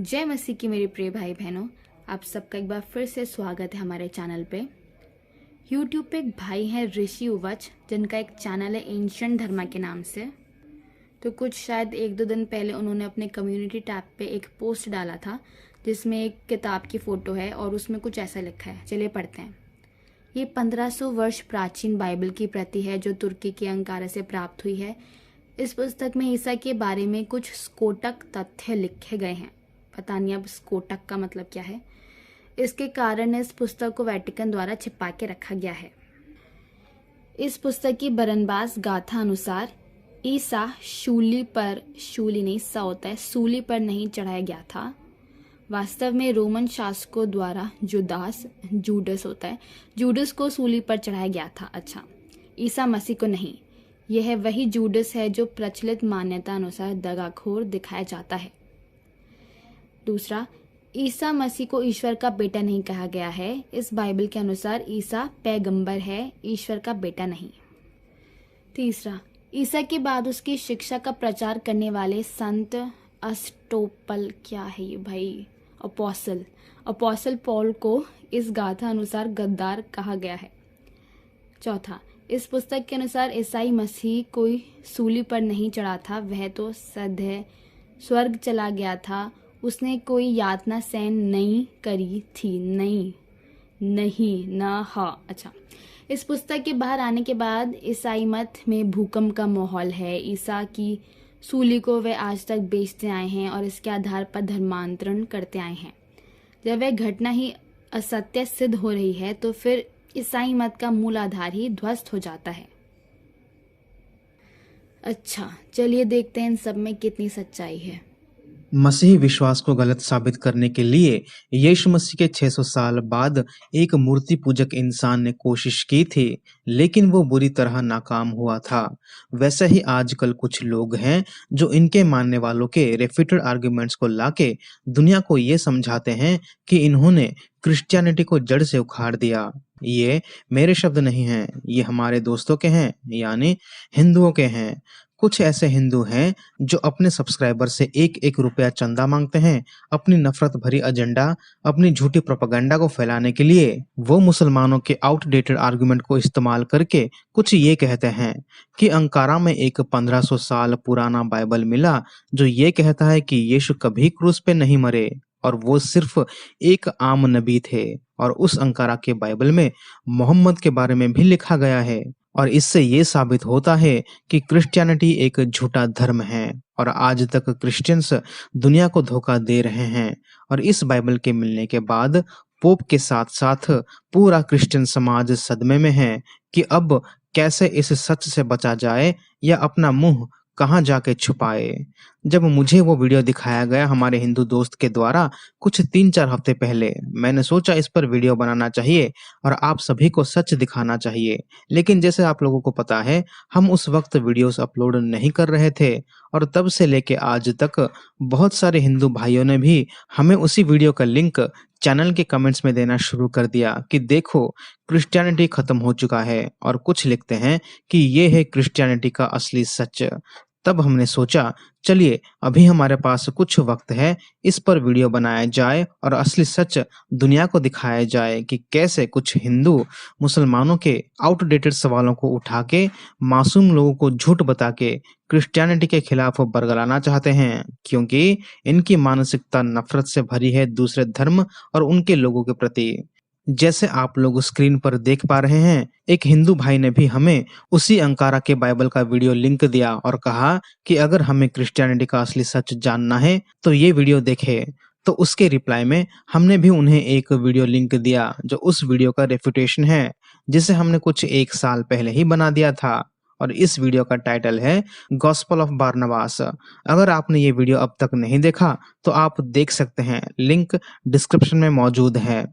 जय मसीह की मेरे प्रिय भाई बहनों, आप सबका एक बार फिर से स्वागत है हमारे चैनल पे। यूट्यूब पे एक भाई हैं ऋषि उवच, जिनका एक चैनल है एंशिएंट धर्मा के नाम से। तो कुछ शायद 1-2 दिन पहले उन्होंने अपने कम्युनिटी टैब पे एक पोस्ट डाला था जिसमें एक किताब की फ़ोटो है और उसमें कुछ ऐसा लिखा है। चलिए पढ़ते हैं। ये 1500 वर्ष प्राचीन बाइबल की प्रति है जो तुर्की के अंकारा से प्राप्त हुई है। इस पुस्तक में ईसा के बारे में कुछ स्कोटक तथ्य लिखे गए हैं। पता नहीं अब स्कोटक का मतलब क्या है। इसके कारण इस पुस्तक को वेटिकन द्वारा छिपा के रखा गया है। इस पुस्तक की बरनबास गाथा अनुसार ईसा सूली पर नहीं चढ़ाया गया था। वास्तव में रोमन शासकों द्वारा जूडस को सूली पर चढ़ाया गया था। अच्छा, ईसा मसीह को नहीं। यह वही जूडस है जो प्रचलित मान्यता अनुसार दगाखोर दिखाया जाता है। दूसरा, ईसा मसीह को ईश्वर का बेटा नहीं कहा गया है। इस बाइबल के अनुसार ईसा पैगंबर है, ईश्वर का बेटा नहीं। तीसरा, ईसा के बाद उसकी शिक्षा का प्रचार करने वाले संत अस्टोपल, क्या है ये भाई, अपोस्टल पॉल को इस गाथा अनुसार गद्दार कहा गया है। चौथा, इस पुस्तक के अनुसार ईसाई मसीह कोई सूली पर नहीं चढ़ा था, वह तो सदैव स्वर्ग चला गया था। उसने कोई यातना सहन नहीं करी थी। अच्छा, इस पुस्तक के बाहर आने के बाद ईसाई मत में भूकंप का माहौल है। ईसा की सूली को वे आज तक बेचते आए हैं और इसके आधार पर धर्मांतरण करते आए हैं। जब वह घटना ही असत्य सिद्ध हो रही है तो फिर ईसाई मत का मूल आधार ही ध्वस्त हो जाता है। अच्छा, चलिए देखते हैं इन सब में कितनी सच्चाई है। मसीही विश्वास को गलत साबित करने के लिए यीशु मसीह के 600 साल बाद एक मूर्ति पूजक इंसान ने कोशिश की थी, लेकिन वो बुरी तरह नाकाम हुआ था। वैसे ही आजकल कुछ लोग हैं जो इनके मानने वालों के रेफ्यूटेड आर्गुमेंट्स को लाके दुनिया को ये समझाते हैं कि इन्होंने क्रिश्चियनिटी को जड़ से उखाड़ दिया। ये मेरे शब्द नहीं हैं, ये हमारे दोस्तों के हैं, यानी हिंदुओं के हैं। कुछ ऐसे हिंदू हैं जो अपने सब्सक्राइबर से 1-1 रुपया चंदा मांगते हैं अपनी नफरत भरी एजेंडा, अपनी झूठी प्रोपेगेंडा को फैलाने के लिए। वो मुसलमानों के आउटडेटेड आर्गुमेंट को इस्तेमाल करके कुछ ये कहते हैं कि अंकारा में एक 1500 साल पुराना बाइबल मिला जो ये कहता है कि यीशु कभी क्रूस पे नहीं मरे और वो सिर्फ एक आम नबी थे। और उस अंकारा के बाइबल में मोहम्मद के बारे में भी लिखा गया है। और इससे ये साबित होता है कि क्रिश्चियनिटी एक झूठा धर्म है और आज तक क्रिश्चियंस दुनिया को धोखा दे रहे हैं। और इस बाइबल के मिलने के बाद पोप के साथ साथ पूरा क्रिश्चियन समाज सदमे में है कि अब कैसे इस सच से बचा जाए या अपना मुंह कहाँ जाके छुपाए। जब मुझे वो वीडियो दिखाया गया हमारे हिंदू दोस्त के द्वारा कुछ 3-4 हफ्ते पहले, मैंने सोचा इस पर वीडियो बनाना चाहिए और आप सभी को सच दिखाना चाहिए। लेकिन जैसे आप लोगों को पता है, हम उस वक्त वीडियोस अपलोड नहीं कर रहे थे और तब से लेके आज तक बहुत सारे हिंदू भाइयों ने भी हमें उसी वीडियो का लिंक चैनल के कमेंट्स में देना शुरू कर दिया कि देखो क्रिश्चियनिटी खत्म हो चुका है, और कुछ लिखते हैं कि ये है क्रिश्चियनिटी का असली सच। तब हमने सोचा चलिए अभी हमारे पास कुछ वक्त है, इस पर वीडियो बनाया जाए और असली सच दुनिया को दिखाया जाए कि कैसे कुछ हिंदू मुसलमानों के आउटडेटेड सवालों को उठा के मासूम लोगों को झूठ बता के क्रिश्चियनिटी के खिलाफ बरगलाना चाहते हैं, क्योंकि इनकी मानसिकता नफरत से भरी है दूसरे धर्म और उनके लोगों के प्रति। जैसे आप लोग स्क्रीन पर देख पा रहे हैं, एक हिंदू भाई ने भी हमें उसी अंकारा के बाइबल का वीडियो लिंक दिया और कहा कि अगर हमें क्रिश्चियनिटी का असली सच जानना है तो ये वीडियो देखें। तो उसके रिप्लाई में हमने भी उन्हें एक वीडियो लिंक दिया जो उस वीडियो का रेफ्यूटेशन है, जिसे हमने कुछ 1 साल पहले ही बना दिया था। और इस वीडियो का टाइटल है गॉस्पेल ऑफ बारनबास। अगर आपने ये वीडियो अब तक नहीं देखा तो आप देख सकते हैं, लिंक डिस्क्रिप्शन में मौजूद है।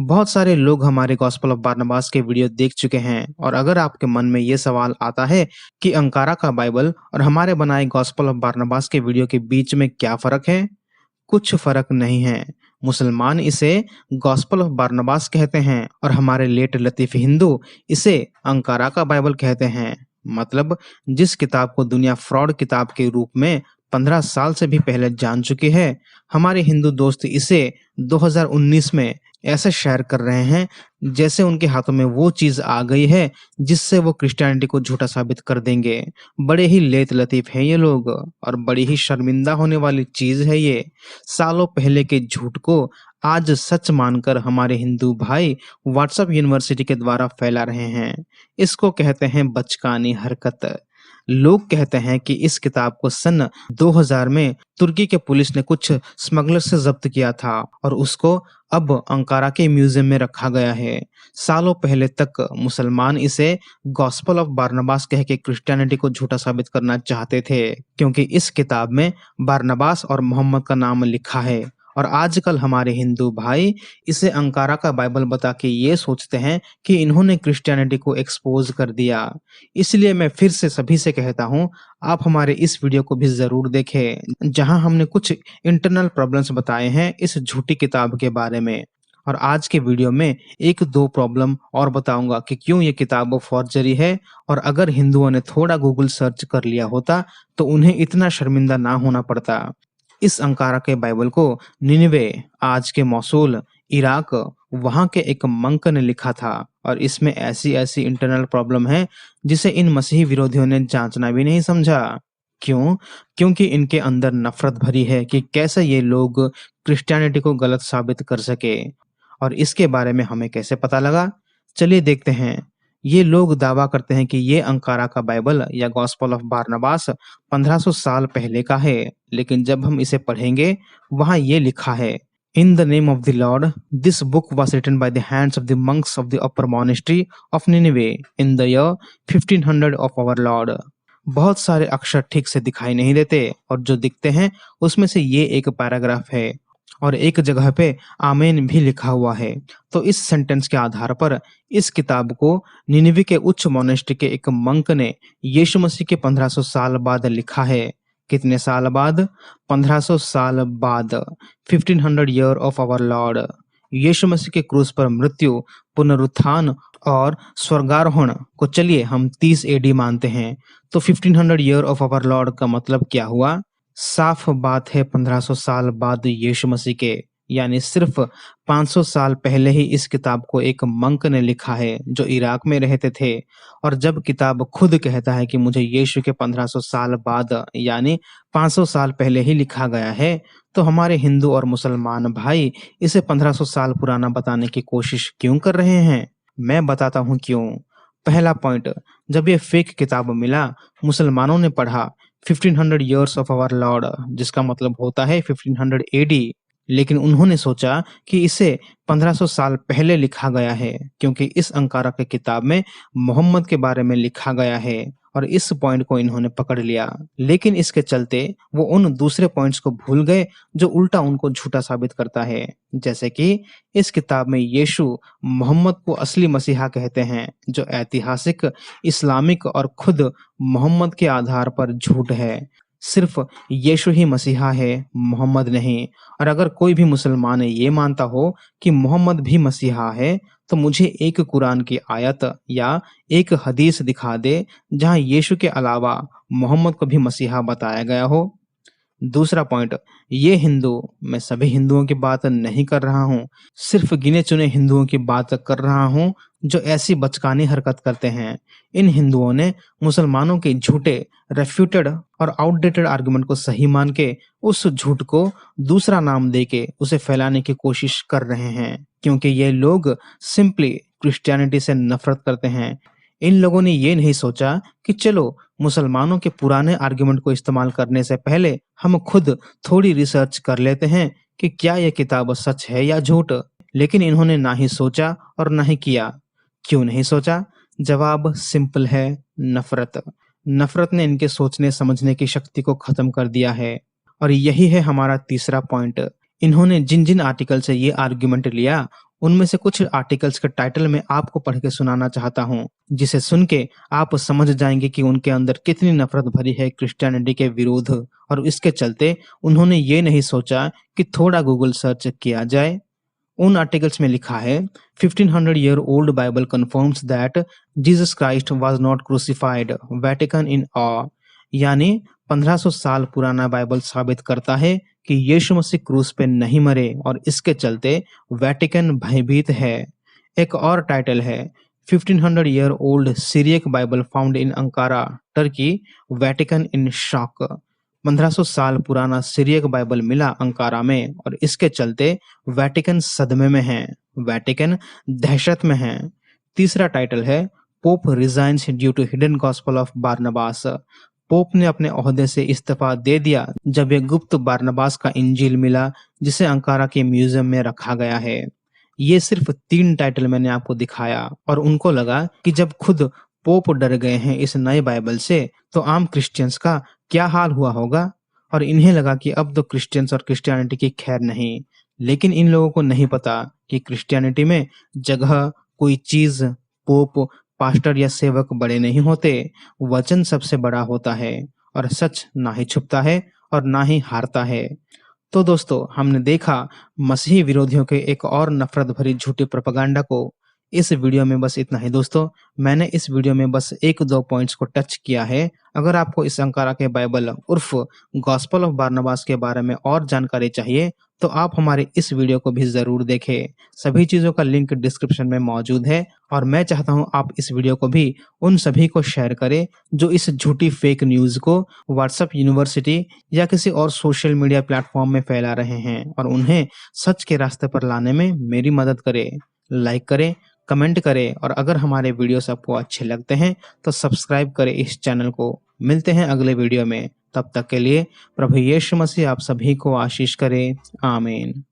बहुत सारे लोग हमारे गॉस्पेल ऑफ बारनबास के वीडियो देख चुके हैं और अगर आपके मन में ये सवाल आता है कि अंकारा का बाइबल और हमारे बनाए गॉस्पेल ऑफ बारनबास के वीडियो के बीच में क्या फर्क है, कुछ फर्क नहीं है। मुसलमान इसे गॉस्पेल ऑफ बारनबास कहते हैं और हमारे लेट लतीफ हिंदू इसे अंकारा का बाइबल कहते हैं। मतलब जिस किताब को दुनिया फ्रॉड किताब के रूप में 15 साल से भी पहले जान चुके हैं। हमारे हिंदू दोस्त इसे 2019 में ऐसे शेयर कर रहे हैं जैसे उनके हाथों में वो चीज आ गई है जिससे वो क्रिश्चियनिटी को झूठा साबित कर देंगे। बड़े ही लेत लतीफ हैं ये लोग और बड़ी ही शर्मिंदा होने वाली चीज है ये। सालों पहले के झूठ को आज सच मानकर हमारे हिंदू भाई व्हाट्सएप यूनिवर्सिटी के द्वारा फैला रहे हैं। इसको कहते हैं बचकानी हरकत। लोग कहते हैं कि इस किताब को सन 2000 में तुर्की के पुलिस ने कुछ स्मगलर से जब्त किया था और उसको अब अंकारा के म्यूजियम में रखा गया है। सालों पहले तक मुसलमान इसे गॉस्पेल ऑफ बारनबास कह के क्रिश्चियनिटी को झूठा साबित करना चाहते थे, क्योंकि इस किताब में बारनबास और मोहम्मद का नाम लिखा है। और आजकल हमारे हिंदू भाई इसे अंकारा का बाइबल बता के ये सोचते हैं कि इन्होंने क्रिश्चियनिटी को एक्सपोज कर दिया। इसलिए मैं फिर से सभी से कहता हूँ, आप हमारे इस वीडियो को भी जरूर देखें जहां हमने कुछ इंटरनल प्रॉब्लम्स बताए हैं इस झूठी किताब के बारे में। और आज के वीडियो में एक दो प्रॉब्लम और बताऊंगा कि क्यों ये किताब फॉर्जरी है, और अगर हिंदुओं ने थोड़ा गूगल सर्च कर लिया होता तो उन्हें इतना शर्मिंदा ना होना पड़ता। इस अंकारा के बाइबल को निनिवे, आज के मौसूल, इराक, वहां के एक मंक ने लिखा था और इसमें ऐसी ऐसी इंटरनल प्रॉब्लम है जिसे इन मसीही विरोधियों ने जांचना भी नहीं समझा। क्यों? क्योंकि इनके अंदर नफरत भरी है कि कैसे ये लोग क्रिश्चियनिटी को गलत साबित कर सके। और इसके बारे में हमें कैसे पता लगा? चलिए देखते हैं। ये लोग दावा करते हैं कि ये अंकारा का बाइबल या गॉस्पेल ऑफ बारनबास 1500 साल पहले का है, लेकिन जब हम इसे पढ़ेंगे वहां ये लिखा है, in the name of the Lord this book was written by the hands of the monks of the upper monastery of Nineveh in the year 1500 of our Lord. बहुत सारे अक्षर ठीक से दिखाई नहीं देते और जो दिखते हैं उसमें से ये एक पैराग्राफ है और एक जगह पे आमीन भी लिखा हुआ है। तो इस सेंटेंस के आधार पर इस किताब को निनिवे के उच्च मोनेस्ट्री के एक मंक ने यीशु मसीह के 1500 साल बाद लिखा है। कितने साल बाद? 1500 साल बाद, 1500 ईयर ऑफ आवर लॉर्ड। यीशु मसीह के क्रूस पर मृत्यु, पुनरुत्थान और स्वर्गारोहण को चलिए हम 30 एडी मानते हैं। तो 1500 ईयर ऑफ आवर लॉर्ड का मतलब क्या हुआ? साफ बात है 1500 साल बाद यीशु मसीह के, यानी सिर्फ 500 साल पहले ही इस किताब को एक मंक ने लिखा है जो इराक में रहते थे। और जब किताब खुद कहता है कि मुझे यीशु के 1500 साल बाद यानी 500 साल पहले ही लिखा गया है, तो हमारे हिंदू और मुसलमान भाई इसे 1500 साल पुराना बताने की कोशिश क्यों कर रहे हैं? मैं बताता हूँ क्यों। पहला पॉइंट, जब ये फेक किताब मिला, मुसलमानों ने पढ़ा 1500 ईयर्स ऑफ आवर लॉर्ड, जिसका मतलब होता है 1500 एडी, लेकिन उन्होंने सोचा कि इसे 1500 साल पहले लिखा गया है क्योंकि इस अंकारा की किताब में मोहम्मद के बारे में लिखा गया है और इस पॉइंट को इन्होंने पकड़ लिया। लेकिन इसके चलते वो उन दूसरे पॉइंट्स को भूल गए जो उल्टा उनको झूठा साबित करता है। जैसे कि इस किताब में यीशु मोहम्मद को असली मसीहा कहते हैं, जो ऐतिहासिक, इस्लामिक और खुद मोहम्मद के आधार पर झूठ है। सिर्फ यीशु ही मसीहा है, मोहम्मद नहीं। और अगर कोई भी मुसलमान ये मानता हो कि मोहम्मद भी मसीहा है, तो मुझे एक कुरान की आयत या एक हदीस दिखा दे जहां यीशु के अलावा मोहम्मद को भी मसीहा बताया गया हो। दूसरा पॉइंट, ये हिंदू, मैं सभी हिंदुओं की बात नहीं कर रहा हूँ, सिर्फ गिने चुने हिंदुओं की बात कर रहा हूँ जो ऐसी बचकानी हरकत करते हैं। इन हिंदुओं ने मुसलमानों के झूठे, रेफ्यूटेड और आउटडेटेड आर्गुमेंट को सही मान के उस झूठ को दूसरा नाम देके उसे फैलाने की कोशिश कर रहे हैं, क्योंकि ये लोग सिंपली क्रिश्चियनिटी से नफरत करते हैं। इन लोगों ने ये नहीं सोचा कि चलो मुसलमानों के पुराने आर्गुमेंट को इस्तेमाल करने से पहले हम खुद थोड़ी रिसर्च कर लेते हैं कि क्या यह किताब सच है या झूठ। लेकिन इन्होंने ना ही सोचा और ना ही किया। क्यों नहीं सोचा? जवाब सिंपल है, नफरत। नफरत ने इनके सोचने समझने की शक्ति को खत्म कर दिया है। और यही है हमारा तीसरा पॉइंट। इन्होंने जिन जिन आर्टिकल से ये आर्ग्यूमेंट लिया, उनमें से कुछ आर्टिकल्स के टाइटल मैं आपको पढ़ के सुनाना चाहता हूँ, जिसे सुन के आप समझ जाएंगे कि उनके अंदर कितनी नफरत भरी है क्रिश्चियनिटी के विरुद्ध। और इसके चलते उन्होंने ये नहीं सोचा कि थोड़ा गूगल सर्च किया जाए। उन आर्टिकल्स में लिखा है, 1500 year old Bible confirms that Jesus Christ was not crucified, Vatican in awe। यानी 1500 साल पुराना बाइबल साबित करता है कि यीशु मसीह क्रूस पे नहीं मरे और इसके चलते वेटिकन भयभीत है। एक और टाइटल है 1500 year old Syriac Bible found in Ankara, Turkey, Vatican in shock. 1500 साल पुराना सिरियक बाइबल मिला अंकारा में और इसके चलते वेटिकन सदमे में है, वेटिकन दहशत में है। तीसरा टाइटल है pope resigns due to hidden gospel of Barnabas. Pope ने अपने ओहदे से इस्तीफा दे दिया जब एक गुप्त बारनबास का इंजील मिला जिसे अंकारा के म्यूजियम में रखा गया है। ये सिर्फ 3 टाइटल मैंने आपको दिखाया और उनको लगा कि जब खुद पोप डर गए हैं इस नए बाइबल से तो आम क्रिश्चियंस का क्या हाल हुआ होगा, और इन्हें लगा कि अब तो क्रिश्चियंस और क्रिश्चियनिटी की खैर नहीं। लेकिन इन लोगों को नहीं पता कि क्रिश्चियनिटी में जगह, कोई चीज, पोप, पास्टर या सेवक बड़े नहीं होते, वचन सबसे बड़ा होता है और सच ना ही छुपता है और ना ही हारता है। तो दोस्तों, हमने देखा मसीही विरोधियों के एक और नफरत भरी झूठी प्रोपेगेंडा को। इस वीडियो में बस इतना ही दोस्तों। मैंने इस वीडियो में बस 1-2 पॉइंट्स को टच किया है। अगर आपको इस अंकारा के बाइबल उर्फ गॉस्पेल ऑफ बारनबास के बारे में और जानकारी चाहिए तो आप हमारे इस वीडियो को भी जरूर देखें। सभी चीजों का लिंक डिस्क्रिप्शन में मौजूद है और मैं चाहता हूं आप इस वीडियो को भी उन सभी को शेयर करें जो इस झूठी फेक न्यूज को व्हाट्सएप यूनिवर्सिटी या किसी और सोशल मीडिया प्लेटफॉर्म में फैला रहे हैं और उन्हें सच के रास्ते पर लाने में मेरी मदद करें। लाइक करें, कमेंट करें और अगर हमारे वीडियोस आपको अच्छे लगते हैं तो सब्सक्राइब करें इस चैनल को। मिलते हैं अगले वीडियो में, तब तक के लिए प्रभु यीशु मसीह आप सभी को आशीष करे। आमीन।